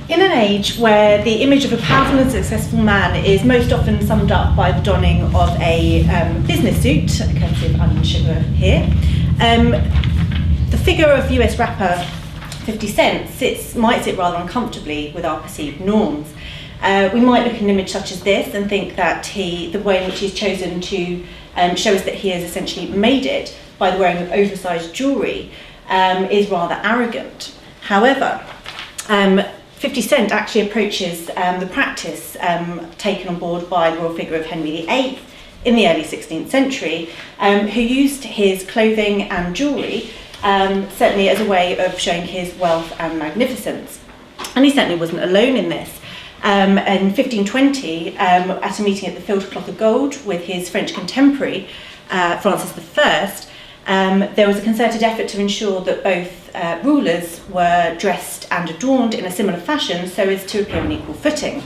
In an age where the image of a powerful and successful man is most often summed up by the donning of a business suit, courtesy of Onion Sugar here, the figure of US rapper 50 Cent might sit rather uncomfortably with our perceived norms. We might look at an image such as this and think that the way in which he's chosen to show us that he has essentially made it by the wearing of oversized jewellery is rather arrogant. However, 50 Cent actually approaches the practice taken on board by the royal figure of Henry VIII in the early 16th century, who used his clothing and jewellery certainly as a way of showing his wealth and magnificence. And he certainly wasn't alone in this. In 1520, at a meeting at the Field Cloth of Gold with his French contemporary, Francis I, there was a concerted effort to ensure that both rulers were dressed and adorned in a similar fashion so as to appear on equal footing.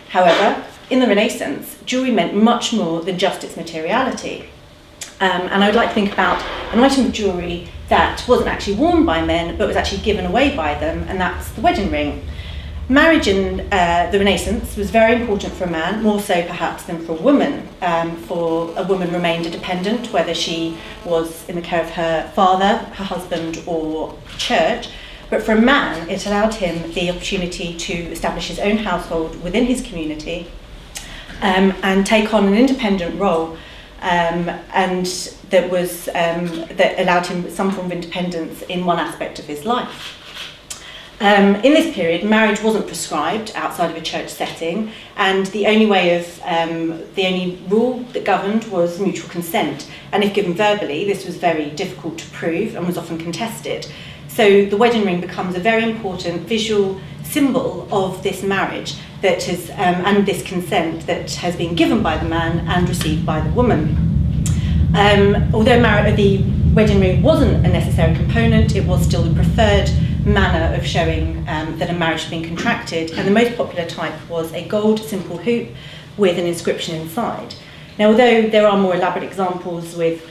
However, in the Renaissance, jewellery meant much more than just its materiality. And I would like to think about an item of jewellery that wasn't actually worn by men, but was actually given away by them, and that's the wedding ring. Marriage in the Renaissance was very important for a man, more so perhaps than for a woman. For a woman remained a dependent, whether she was in the care of her father, her husband, or church. But for a man, it allowed him the opportunity to establish his own household within his community and take on an independent role, and that allowed him some form of independence in one aspect of his life. In this period, marriage wasn't prescribed outside of a church setting, and the only rule that governed was mutual consent. And if given verbally, this was very difficult to prove and was often contested. So the wedding ring becomes a very important visual symbol of this marriage that has, and this consent that has been given by the man and received by the woman. Although the wedding ring wasn't a necessary component, it was still the preferred manner of showing that a marriage had been contracted, and the most popular type was a gold simple hoop with an inscription inside. Now, although there are more elaborate examples with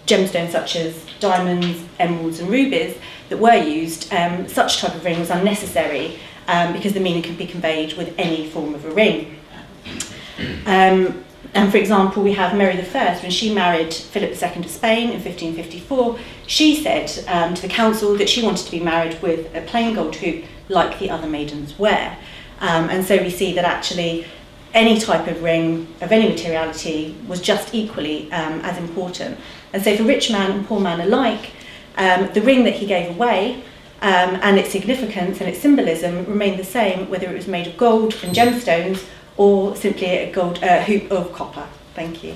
gemstones such as diamonds, emeralds and rubies that were used, such type of ring was unnecessary because the meaning could be conveyed with any form of a ring. And for example, we have Mary I, when she married Philip II of Spain in 1554, she said to the council that she wanted to be married with a plain gold hoop like the other maidens wear. And so we see that actually any type of ring of any materiality was just equally as important. And so for rich man and poor man alike, the ring that he gave away and its significance and its symbolism remained the same, whether it was made of gold and gemstones or simply a gold hoop of copper. Thank you.